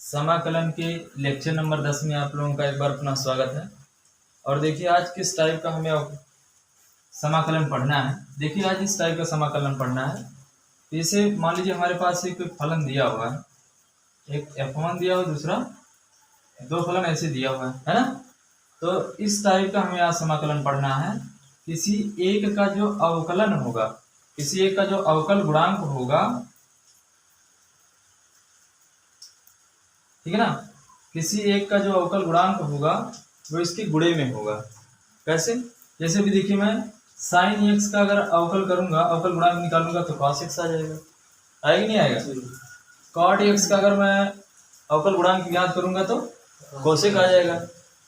समाकलन के lecture number 10 में आप लोगों का एक बार अपना स्वागत है। और देखिए आज किस टाइप का हमें समाकलन पढ़ना है। देखिए आज इस टाइप का समाकलन पढ़ना है। इसे मान लीजिए हमारे पास एक फलन दिया हुआ है, एक f1 दिया हुआ, दूसरा दो फलन ऐसे दिया हुआ है ना। तो इस टाइप का हमें आज समाकलन पढ़ना है। किसी एक का जो अवकलन होगा, किसी एक का जो अवकल गुणांक होगा, ठीक है ना, किसी एक का जो अवकल गुणांक होगा वो इसके गुणे में होगा। कैसे? जैसे भी देखिए मैं साइन एक्स का अगर अवकल करूंगा, अवकल गुणांक निकालूंगा तो कॉस एक्स आ जाएगा, आएगा नहीं आएगा? कॉट एक्स का अगर मैं अवकल गुणांक ज्ञात करूंगा तो कोसेक आ जाएगा।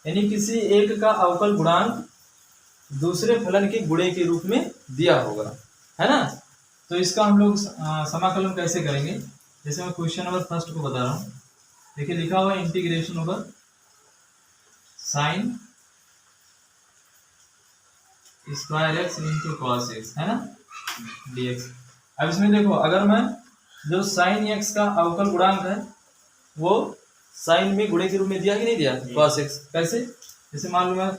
यानी किसी एक का अवकल गुणांक दूसरे फलन के गुणे के रूप में दिया होगा, है ना। तो इसका हम लोग समाकलन कैसे करेंगे, जैसे मैं क्वेश्चन नंबर फर्स्ट को बता रहा हूँ। देखिए लिखा हुआ integration over sine square x into cos x, है ना, dx। अब इसमें देखो, अगर मैं जो साइन एक्स का अवकल गुणांक है वो साइन में गुणे के रूप में दिया कि नहीं दिया, कॉस एक्स। कैसे? जैसे मान लो मैं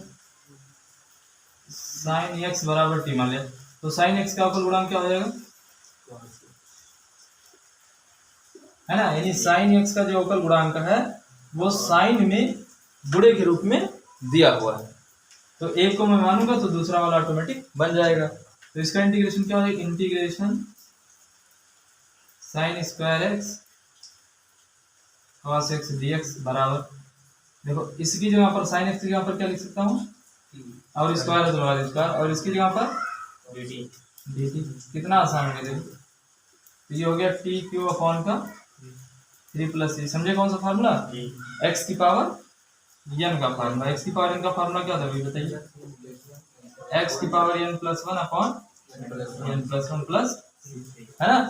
साइन एक्स बराबर टी मान लिया, तो साइन एक्स का अवकल गुणांक क्या हो जाएगा, है ना। यानी साइन एक्स का जो अवकल गुणांक है वो साइन में गुणे के रूप में दिया हुआ है। तो एक को मैं मानूंगा तो दूसरा वाला ऑटोमेटिक बन जाएगा। तो इसका इंटीग्रेशन क्या होगा, integration sine square x cos x dx बराबर, देखो इसकी जगह पर साइन एक्स की जगह पर क्या लिख सकता हूँ, और स्क्वायर है तो लगा स्क्वायर, और इसकी जगह पर dt। कितना आसान है, देखो ये हो गया टी क्यू अपॉन का 3 प्लस ई। समझे कौन सा फार्मूला, एक्स की पावर एन का फार्मूला। एक्स की पावर एन का फार्मूला क्या था बताइए, एक्स की power N plus 1 upon N plus 1 plus, है ना।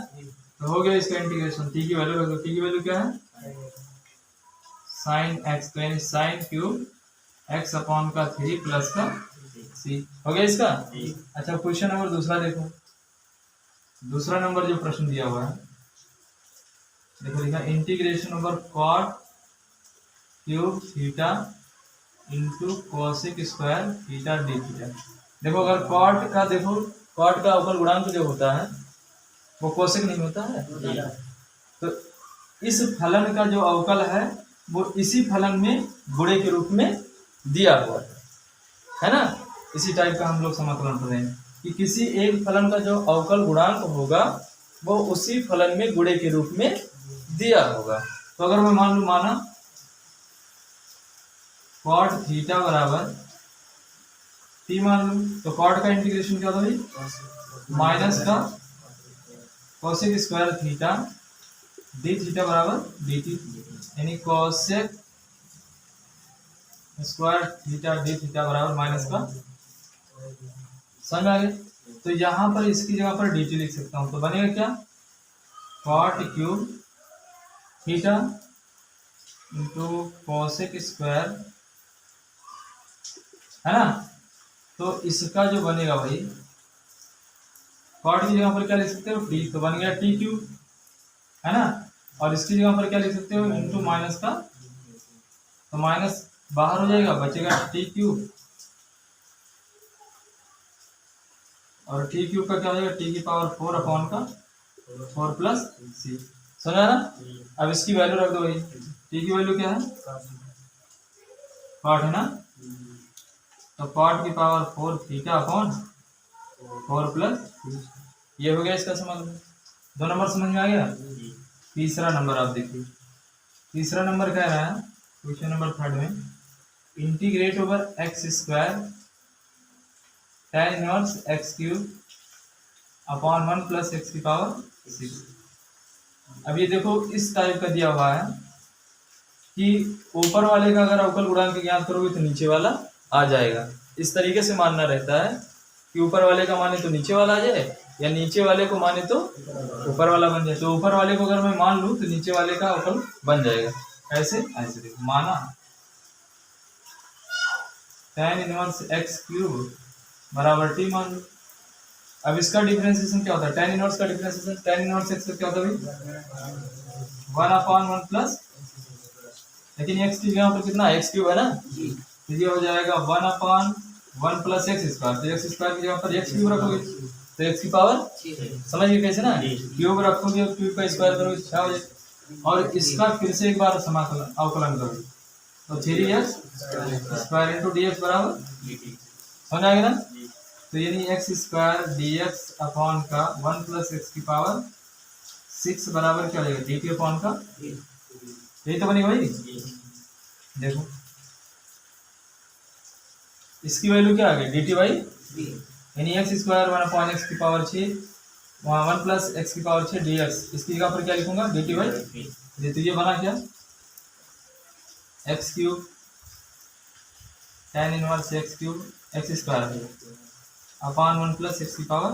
तो हो गया इसका इंटीग्रेशन। टी की वैल्यू रख दो, टी की वैल्यू क्या है, साइन एक्स, तो यानी साइन क्यूब एक्स अपॉन का 3 प्लस का सी, हो गया इसका। अच्छा क्वेश्चन नंबर दूसरा देखो, दूसरा नंबर जो प्रश्न दिया हुआ है, देखो लिखा integration over cot cube theta into cosec square theta D theta. देखो अगर कॉट का, देखो कॉट का अवकल गुणांक जो होता है वो कोसेक नहीं होता है, तो इस फलन का जो अवकल है वो इसी फलन में गुणे के रूप में दिया हुआ है ना। इसी टाइप का हम लोग समाकलन कर रहे हैं कि किसी एक फलन का जो अवकल गुणांक होगा वो उसी फलन में गुणे के रूप में दिया होगा। तो अगर मैं मान लू, माना कॉट थीटा बराबर टी मान लू, तो कॉट का इंटीग्रेशन क्या होगा भाई, माइनस का cosec square theta D theta बराबर डी टी, यानी cosec square theta D theta बराबर माइनस का, समझ आ गए। तो यहाँ पर इसकी जगह पर डी टी लिख सकता हूँ, तो बनेगा क्या, cot cube theta into cosec square, है ना। तो इसका जो बनेगा भाई, कॉट की जगह पर क्या लिख सकते हो, टी, तो बन गया टी क्यूब, है ना। और इसकी जगह पर क्या लिख सकते हो, इंटू माइनस का, तो माइनस बाहर हो जाएगा, बचेगा टी क्यूब, और टी क्यूब का क्या हो जाएगा, टी की पावर 4 अपॉन का 4 प्लस सी। समझा ना। अब इसकी वैल्यू रख दो भाई, टी की वैल्यू क्या है, कॉट है ना, तो कॉट की पावर 4 थीटा अपॉन 4 प्लस, ये हो गया इसका समाकलन। 2 नंबर समझ में आ गया। तीसरा नंबर आप देखिए, तीसरा नंबर कह रहा है क्वेश्चन नंबर 3 में, integrate over x square tan inverse X cube upon 1 plus x की पावर 6। अब ये देखो इस टाइप का दिया हुआ है कि ऊपर वाले का अगर अवकल गुणांक ज्ञात करोगे तो नीचे वाला आ जाएगा। इस तरीके से मानना रहता है कि ऊपर वाले का माने तो नीचे वाला आ जाए, या नीचे वाले को माने तो ऊपर वाला बन जाए। तो ऊपर वाले को अगर मैं मान लूँ तो नीचे वाले का अवकल बन जाएगा। ऐसे ऐसे देखो, माना tan इनवर्स एक्स क्यूब बराबर टी मान लो। अब इसका डिफरेंशिएशन क्या होता है, tan इनवर्स का डिफरेंशिएशन tan इनवर्स एक्स का क्या होता है भाई, 1 अपॉन 1 प्लस लेकिन एक्स की जगह पर कितना एक्स क्यूब है ना, तो ये हो जाएगा 1/1 प्लस एक्स स्क्वायर। तो एक्स स्क्वायर की जगह पर एक्स क्यूब रखोगे तो एक्स की पावर, समझ गए कैसे ना, क्यूब रखोगे और क्यूब का स्क्वायर करोगे 6 हो जाएगा। और इसका फिर से एक बार समाकलन अवकलन करोगे तो 3x square into D x बराबर, समझ आएगा ना। तो यानी x square D x upon का 1 प्लस एक्स की पावर 6 बराबर क्या हो जाएगा डी टी अपॉन का, यही तो बनेगा भाई। देखो इसकी वैल्यू क्या आ गई डी टी बाई, यानी एक्स स्क्वायर 1 अपॉन एक्स की पावर 6, वहाँ 1 प्लस एक्स की पावर 6 डी एक्स, इसकी जगह पर क्या लिखूंगा डी टी बाई। तो ये बना क्या x cube tan inverse X cube x square upon 1 plus x की पावर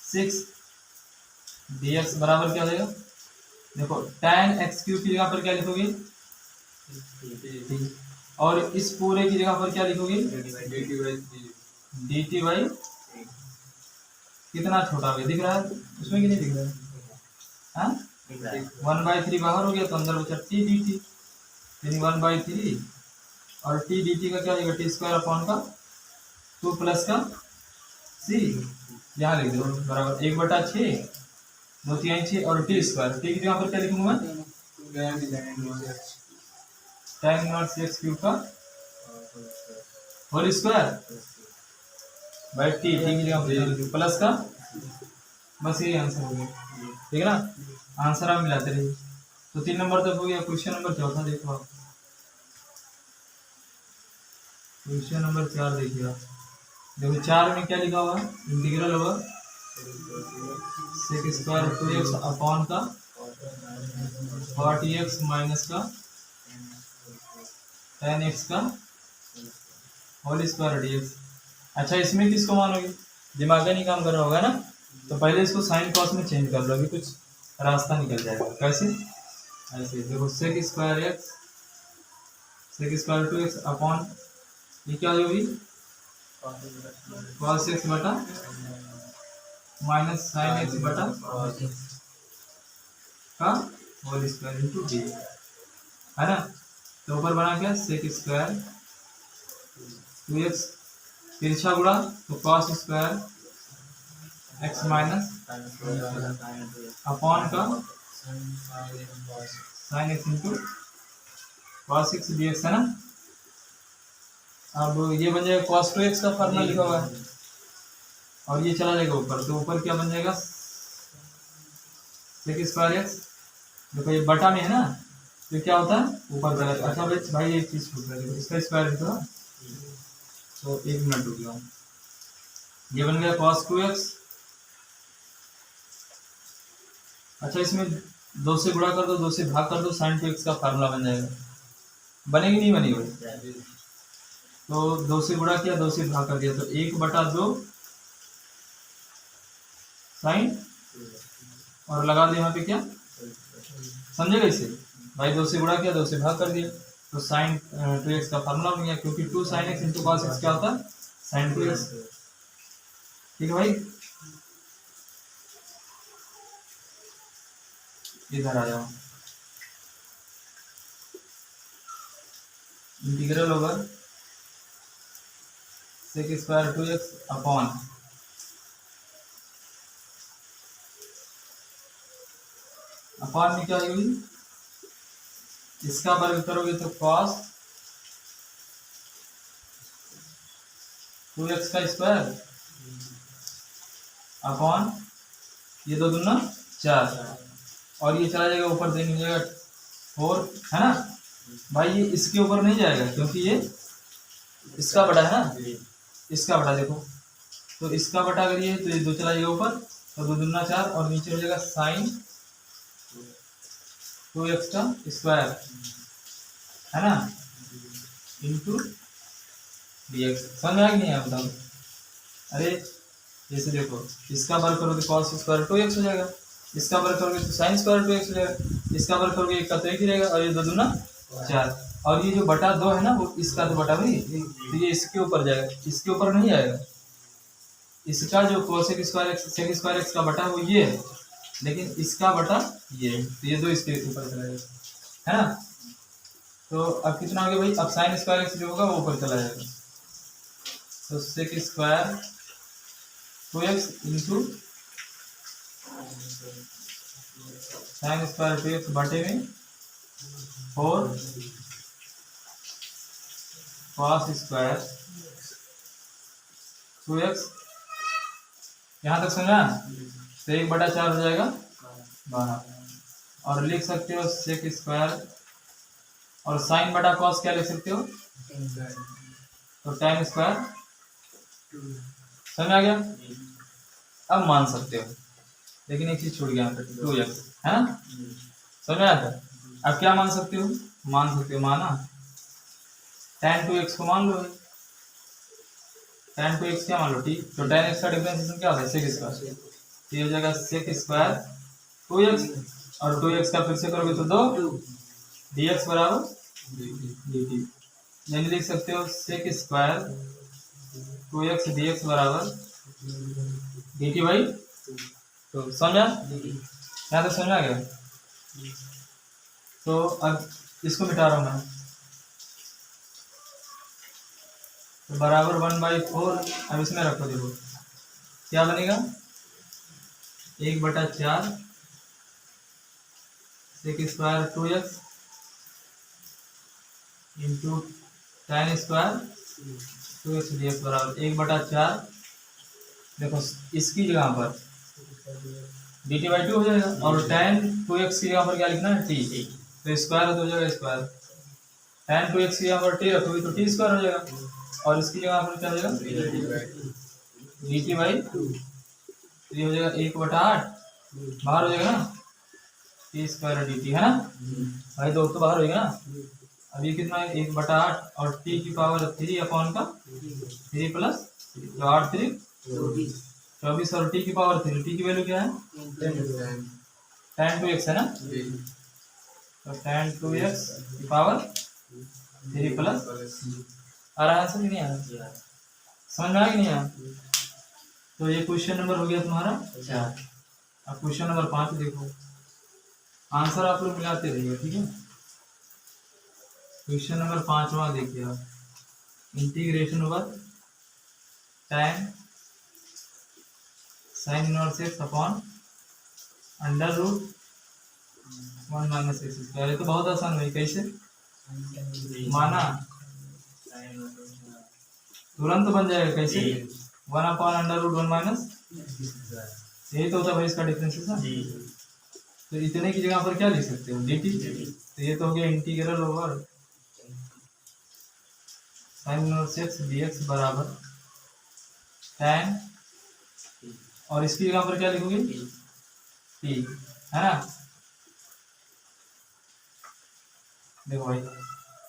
6 डी एक्स बराबर क्या हो जाएगा। देखो tan एक्स क्यूब की जगह पर क्या लिखोगे, और इस पूरे की जगह पर क्या लिखोगे डी टी बाई, कितना छोटा है दिख रहा है उसमें कि नहीं दिख रहा है, 1/3 बाहर हो गया तो अंदर बचा टी डी टी, यानी 1/3 और टी डी टी का क्या होगा टी स्क्वायर अपॉन का 2 प्लस का सी, यहाँ लिख दो बराबर 1/6 2 3 6 और टी स्क्वायर, टी की जगह पर क्या लिखूंगा मैं tan इनवर्स एक्स क्यूब का whole square by T, T की जगह पर प्लस का, बस यही आंसर हो गया, ठीक है ना। आंसर आप मिलाते रहिए। तो 3 नंबर तक हो गया। क्वेश्चन नंबर चौथा देखो आप, क्वेश्चन नंबर 4 देखिए आप। देखो 4 में क्या लिखा हुआ है, इंटीग्रल होगा सेक स्क्वायर 2x अपॉन का 40x माइनस का tan x का होल स्क्वायर dx। अच्छा इसमें किसको मानोगे, दिमाग का नहीं काम कर रहा होगा ना, तो पहले इसको साइन कॉस में चेंज कर लो, अभी कुछ रास्ता निकल जाएगा। कैसे, ऐसे देखो सेक स्क्वायर 2x अपॉन ये क्या होगी cos x बटा माइनस साइन x बटा का होल स्क्वायर इंटू डी, है ना। तो ऊपर बना क्या सेक स्क्वायर 2x तिरछा गुणा तो cos square x minus upon का sine x into cos x dx, है ना। अब ये बन जाएगा cos 2x का फॉर्मूला लिखा हुआ है और ये चला जाएगा ऊपर, तो ऊपर क्या बन जाएगा सेक स्क्वायर x, देखो ये बटा में है ना तो क्या होता है ऊपर चला। अच्छा भाई एक चीज पूछ रहा है, इसका स्क्वायर लिखो तो 1 मिनट रुक जाओ। ये बन गया cos 2x, अच्छा इसमें 2 से गुणा कर दो 2 से भाग कर दो, sin 2x का फार्मूला बन जाएगा, बनेगी नहीं बनेगी। तो 2 से गुणा किया 2 से भाग कर दिया तो 1/2 साइन, और लगा दे यहाँ पे क्या, समझेगा इसे भाई 2 से गुणा किया 2 से भाग कर दिया तो साइन 2x का फार्मूला बन गया, क्योंकि 2 sin x into cos x क्या होता है sin 2x, ठीक है भाई। इधर आ जाओ, इंटीग्रल होगा सेक स्क्वायर 2x अपॉन में क्या होगी, इसका वर्ग करोगे तो cos 2x का स्क्वायर अपॉन ये 2 दूना 4 और ये चला जाएगा ऊपर, देने मिलेगा 4, है ना भाई। ये इसके ऊपर नहीं जाएगा क्योंकि ये इसका बड़ा है ना, इसका बड़ा देखो, तो इसका बटा अगर ये तो ये 2 चला जाएगा ऊपर, तो 2 दूना 4 और नीचे हो जाएगा साइन 2x का स्क्वायर, है ना, इंटू dx। समझ में आ गया नहीं है बताओ। अरे जैसे देखो इसका वर्ग करोगे तो cos स्क्वायर 2x हो जाएगा, इसका वर्ग करोगे तो साइन स्क्वायर 2x हो जाएगा, इसका वर्ग करोगे 1 का तो 1 ही रहेगा और ये 2 दूना 4, और ये जो बटा 2 है ना वो इसका तो बटा भाई, तो ये इसके ऊपर जाएगा, इसके ऊपर नहीं आएगा। इसका जो cos square x sec square x का बटा वो ये है, लेकिन इसका बटा ये, तो ये 2 इसके ऊपर चला जाएगा, है ना। तो अब कितना हो गया भाई, अब साइन स्क्वायर एक्स जो होगा वो ऊपर चला जाएगा, तो sec square 2x into sine square 2x बटे में 4 कॉस स्क्वायर 2x, यहाँ तक समझा। तो 1/4 हो जाएगा 12, और लिख सकते हो सेक स्क्वायर, और साइन बटा कॉस क्या लिख सकते हो, तो tan स्क्वायर, समझ आ गया। अब मान सकते हो, लेकिन एक चीज छूट गया 2x है ना, समझ में आता। अब क्या मान सकते हो, माना tan 2x को मान लो, tan 2x क्या मान लो, t, तो tan x का डिफरेंशिएशन क्या होता है, sec स्क्वायर, ये हो जाएगा sec स्क्वायर 2x, और 2x का फिर से करोगे तो 2 dx बराबर dt, यानी लिख सकते हो sec स्क्वायर 2x dx बराबर dt भाई। तो समझा, यहाँ तक समझ आ गया। तो अब इसको मिटा रहा हूँ मैं, तो बराबर 1/4, अब इसमें रखो, देखो क्या बनेगा, 1/4 sec square 2x into tan square 2x dx बराबर 1/4, देखो इसकी जगह पर dt/2 हो जाएगा, और tan 2x की जगह पर क्या लिखना है, t, तो स्क्वायर हो जाएगा स्क्वायर, tan 2x की जगह पर t रखोगे तो t स्क्वायर हो जाएगा, और इसकी जगह पर क्या हो जाएगा dt/2, ये हो जाएगा 1/8, बाहर हो जाएगा ना, t स्क्वायर dt है ना भाई, दो तो बाहर हो जाएगा ना। अब ये कितना है, 1/8, और t की पावर 3 अपॉन का 3 प्लस, तो 8 3 24, और t की पावर 3, t की वैल्यू क्या है, tan 2x है ना, तो tan 2x की पावर 3 प्लस, आ रहा है, समझ नहीं आ रहा, समझ में आया कि नहीं आया। तो ये क्वेश्चन नंबर हो गया तुम्हारा 4। अब क्वेश्चन नंबर 5 देखो, आंसर आप लोग मिलाते रहिए, ठीक है। क्वेश्चन नंबर 5वां देखिए आप, integration over tan sin inverse x upon under root 1 minus X square. ये तो बहुत आसान है, कैसे माना, तुरंत बन जाएगा, कैसे 1 अपॉन अंडर रूट 1 माइनस, यही तो होता है भाई इसका डिफरेंशिएशन। तो इतने की जगह पर क्या लिख सकते हो, dt, तो ये तो हो गया integral over sin inverse x dx बराबर tan, और इसकी जगह पर क्या लिखोगे, t, है ना। देखो भाई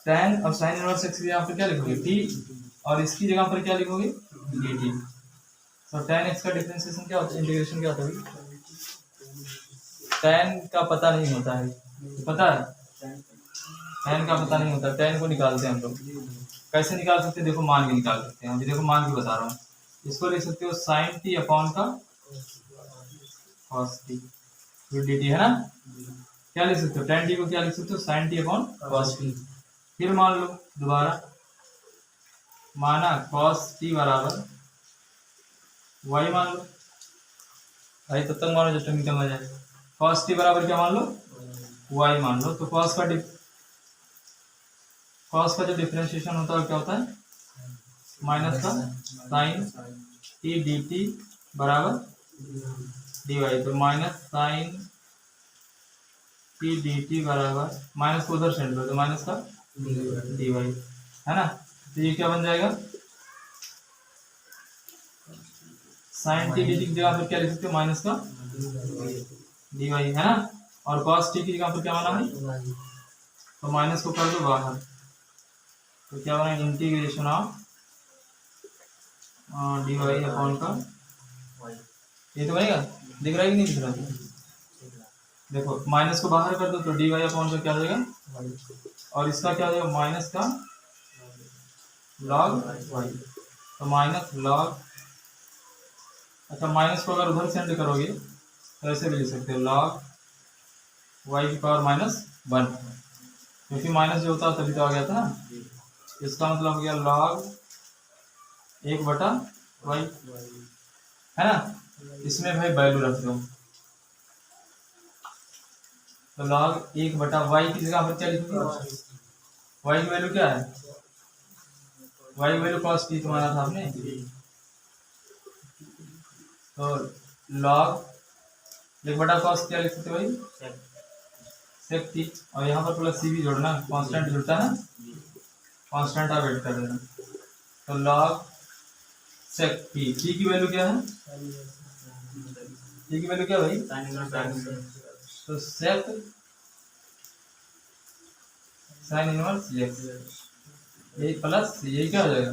tan और sin इनवर्स x की जगह पर क्या लिखोगे, t, और इसकी जगह पर क्या लिखोगे, dt। तो tan x का डिफरेंशिएशन क्या होता है, इंटीग्रेशन क्या होता है, tan का पता नहीं होता है, पता है, tan का पता नहीं होता, tan को निकालते हैं हम लोग, कैसे निकाल सकते हैं, देखो मान के निकाल सकते हैं, अभी देखो मान के बता रहा हूँ। इसको लिख सकते हो sin t अपॉन का cos t dt, है ना। क्या लिख सकते हो, tan t को क्या लिख सकते हो, sin t upon cos t। फिर मान लो दोबारा, माना cos t बराबर y मान लो भाई, तब तक मानो जब तक निकल ना जाए। cos t बराबर क्या मान लो, y मान लो। तो cos का जो डिफरेंशिएशन होता है क्या होता है, माइनस का साइन टी डी टी बराबर डी वाई, तो minus sine T D T बराबर, माइनस को उधर सेंड करो तो माइनस का डी वाई, है ना। तो ये क्या बन जाएगा, साइन टी डी टी की जगह पर क्या लिख सकते हो, माइनस का डी वाई, है ना। और कॉस टी की जगह पर क्या माना है, तो माइनस को कर दो बाहर, तो क्या बना, integration of d y upon का, ये तो बनेगा, दिख रहा है कि नहीं दिख रहा, देखो माइनस को बाहर कर दो तो डी वाई अपॉन का क्या हो जाएगा, और इसका क्या हो जाएगा, माइनस का लॉग वाई, तो माइनस लॉग, अच्छा माइनस को अगर उधर सेंड करोगे तो ऐसे भी लिख सकते हो, लॉग वाई की पावर -1, क्योंकि माइनस जो होता तभी तो आ गया था ना। इसका मतलब हो गया log 1/y, है ना। इसमें भाई वैल्यू रख दो, तो log 1/y की जगह पर क्या लिखोगे? y की वैल्यू क्या है? y की वैल्यू cos t तुम्हारा था आपने, तो log 1/cos क्या लिख सकते हो भाई? sec t, और यहाँ पर प्लस c भी जोड़ना, कांस्टेंट जुड़ता है ना, कांस्टेंट आप ऐड कर देना। तो log sec t, t की वैल्यू क्या है? t की वैल्यू क्या भाई? तो sec sin इनवर्स x, यही प्लस यही क्या हो जाएगा?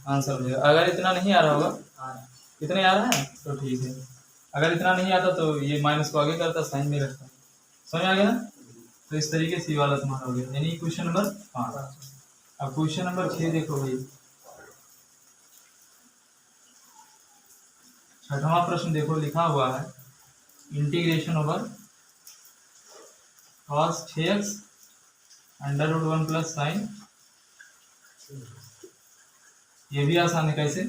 आंसर हो जाएगा। अगर इतना नहीं आ रहा होगा, इतना आ रहा है तो ठीक है, अगर इतना नहीं आता तो ये माइनस को आगे करता, साइन में रखता। समझ आ गया ना। तो इस तरीके से वाला तुम्हारा हो गया, यानी क्वेश्चन नंबर 5। अब क्वेश्चन नंबर 6 देखो भाई, छठवां प्रश्न देखो, लिखा हुआ है integration over cos 6x √1 plus sign. ये भी आसान है, कैसे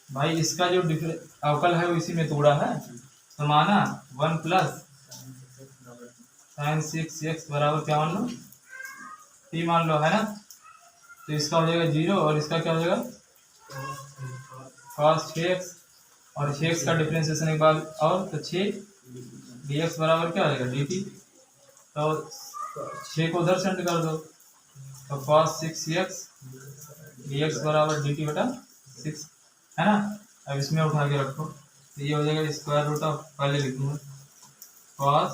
भाई? इसका जो अवकल है वो इसी में तोड़ा है, तो माना 1 प्लस साइन 6x बराबर क्या मान लो? t मान लो, है ना। तो इसका हो जाएगा 0 और इसका क्या हो जाएगा? cos 6x, और 6x का डिफरेंशिएशन एक बार और, तो 6 dx बराबर क्या हो जाएगा? dt। तो 6 को उधर सेंड कर दो, तो cos 6x dx बराबर dt/6, है ना। अब इसमें उठा के रखो, तो ये हो जाएगा स्क्वायर रूट ऑफ, पहले लिख दूंगा cos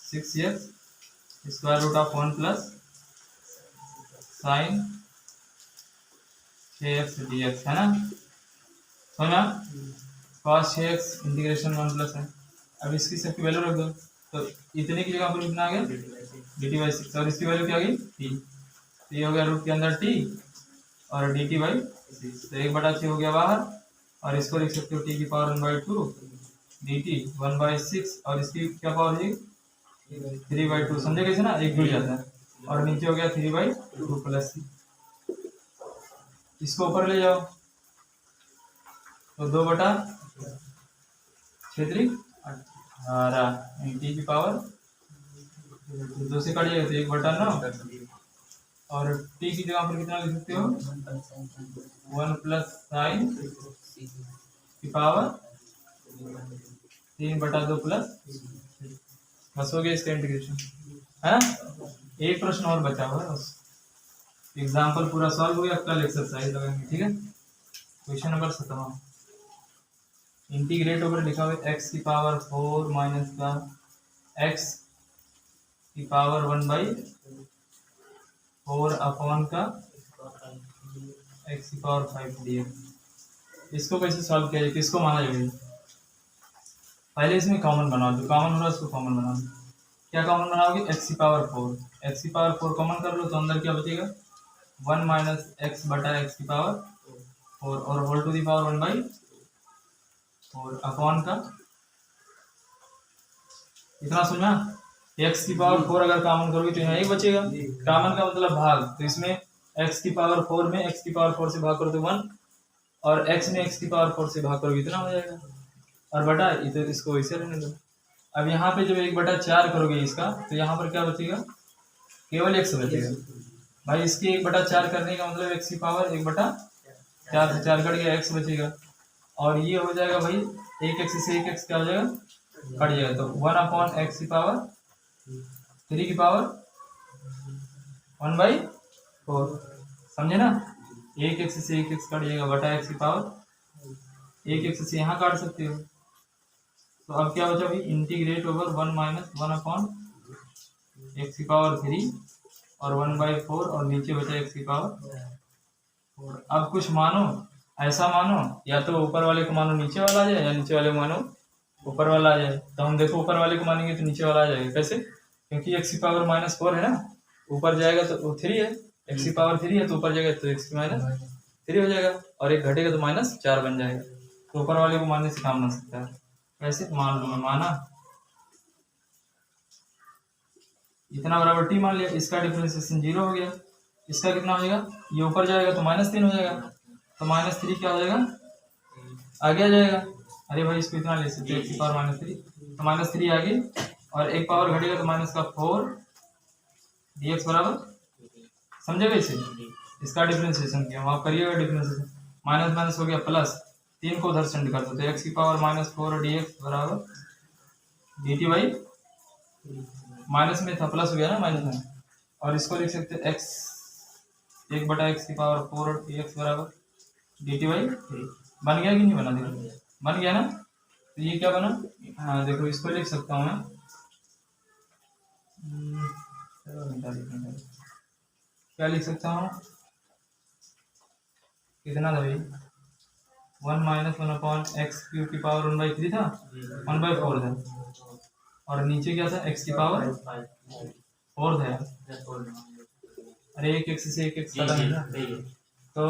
6x square root of 1 plus sine 6x dx, है ना। समझा? cos 6x इंटीग्रेशन 1 प्लस है। अब इसकी सबकी वैल्यू रख दो, तो इतने की जगह पर कितना आ गया? dt/6, और इसकी वैल्यू क्या आ गई? t। तो ये हो गया रूट के अंदर t और dt/6, तो 1/6 हो गया बाहर, और इसको लिख सकते हो t की पावर 1/2 dt 1/6, और इसकी क्या पावर है? 3/2। समझे कैसे ना, एक जुड़ जाता है, और नीचे हो गया 3/2 प्लस c। इसको ऊपर ले जाओ, तो 2/6 टी की पावर 2 से कट जाएगा तो 1/9, और t की जगह पर कितना लिख सकते हो? 1 प्लस साइन की पावर 3/2 प्लस, बस हो गया इसका इंटीग्रेशन, है ना। एक प्रश्न और बचा हुआ है बस, एग्जाम्पल पूरा सॉल्व हो गया, कल एक्सरसाइज लगाएंगे, ठीक है। क्वेश्चन नंबर 7, इंटीग्रेट ओवर लिखा हुआ है x की पावर 4 माइनस का x की पावर 1/4 अपॉन का x की पावर 5 dx। इसको कैसे सॉल्व किया जाए, किसको माना जाएगा? पहले इसमें कॉमन बनाओ, जो कॉमन हो रहा है उसको कॉमन बनाओ। क्या कॉमन बनाओगे? x की पावर 4, x की पावर 4 कॉमन कर लो, तो अंदर क्या बचेगा? 1 माइनस x बटा x की पावर 4, और whole to the power 1/4 upon का, इतना सुना। x की पावर 4 अगर कॉमन करोगे तो यहाँ एक बचेगा, कॉमन का मतलब भाग, तो इसमें x की पावर 4 में x की पावर 4 से भाग करो तो 1, और x में x की पावर 4 से भाग करोगे इतना हो जाएगा, और बटा इधर इसको वैसे रहने दो। अब यहाँ पे जब 1/4 करोगे इसका, तो यहाँ पर क्या बचेगा? केवल x बचेगा भाई। इसके 1/4 करने का मतलब x की पावर 1/4 से 4 कट गया, x बचेगा, और ये हो जाएगा भाई 1x से 1x क्या हो जाएगा? कट जाएगा, तो 1/x की पावर 3 की पावर 1/4, समझे ना। 1x से 1x कट जाएगा, बटा x की पावर 1x से यहाँ काट सकते हो। तो अब क्या बचा भाई? इंटीग्रेट ओवर 1 माइनस 1/x की पावर 3 और 1/4, और नीचे बचा x की पावर 4। अब कुछ मानो, ऐसा मानो या तो ऊपर वाले को मानो नीचे वाला आ जाए, या नीचे वाले को मानो ऊपर वाला आ जाए। तो हम देखो ऊपर वाले को मानेंगे तो नीचे वाला आ जाएगा, कैसे? क्योंकि x की पावर -4 है ना, ऊपर जाएगा तो वो 3 है, x की पावर 3 है तो ऊपर जाएगा तो x की -3 हो जाएगा, और एक घटेगा तो -4 बन जाएगा। तो ऊपर वाले को मानने से काम बन सकता है, कैसे? मान लो मैं माना, इतना बराबर टी मान लिया, इसका डिफरेंशिएशन 0 हो गया। इसका कितना हो जाएगा, ये ऊपर जाएगा तो -3 हो जाएगा, तो -3 क्या हो जाएगा, आगे आ जाएगा। अरे भाई इसको इतना ले सकते हैं x की पावर -3, तो -3 आगे और एक पावर घटेगा तो -4 dx बराबर, समझेगा इसे। इसका डिफरेंशिएशन किया, वहाँ करिएगा डिफरेंशिएशन, माइनस माइनस हो गया प्लस, 3 को उधर सेंड कर दो तो x की पावर -4 dx बराबर dt बाई, माइनस में था प्लस हो गया ना माइनस में, और इसको लिख सकते हैं x 1/x की पावर 4 dx बराबर dt बाई 3। बन गया कि नहीं बना, देखो बन गया ना। तो ये क्या बना, हाँ देखो इसको लिख सकता हूँ मैं, क्या लिख सकता हूँ, कितना था भाई, 1 - 1/x³ की पावर 1/3 था, 1/4 था, और नीचे क्या था, x की पावर 4 था। अरे एक x से एक x कटा है ना, तो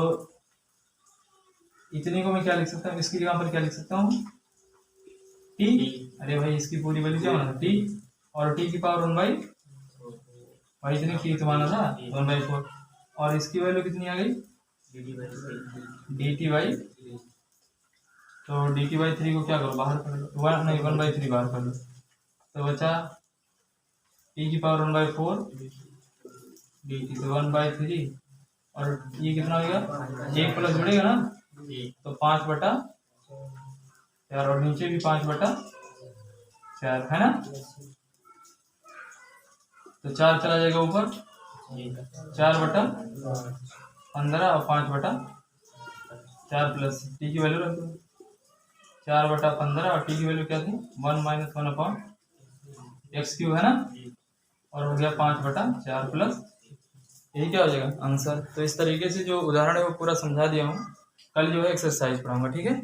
इतने को मैं क्या लिख सकता हूँ, इसकी जगह पर क्या लिख सकता हूँ, t। अरे भाई इसकी पूरी वैल्यू क्या माना था, t, और t की पावर 1/, भाई इतनी की तो माना था 1/4, और इसकी वैल्यू कितनी आ गई, dt बाई, तो dt/3 को क्या करो, बाहर कर लो, 1/3 बाहर कर लो, तो बचा t की पावर 1/4 dt, तो 1/3, और ये कितना हो गया, एक प्लस जुड़ेगा ना, तो 5/4, और नीचे भी 5/4 है ना, तो 4 चला जाएगा ऊपर, 4/15 और 5/4 प्लस टी की वैल्यू रख दो, 4/15, और टी की वैल्यू क्या थी, 1 - 1/x³ है ना, और हो गया 5/4 प्लस, यही क्या हो जाएगा आंसर। तो इस तरीके से जो उदाहरण है वो पूरा समझा दिया हूँ, कल जो है एक्सरसाइज पढ़ाऊंगा, ठीक है।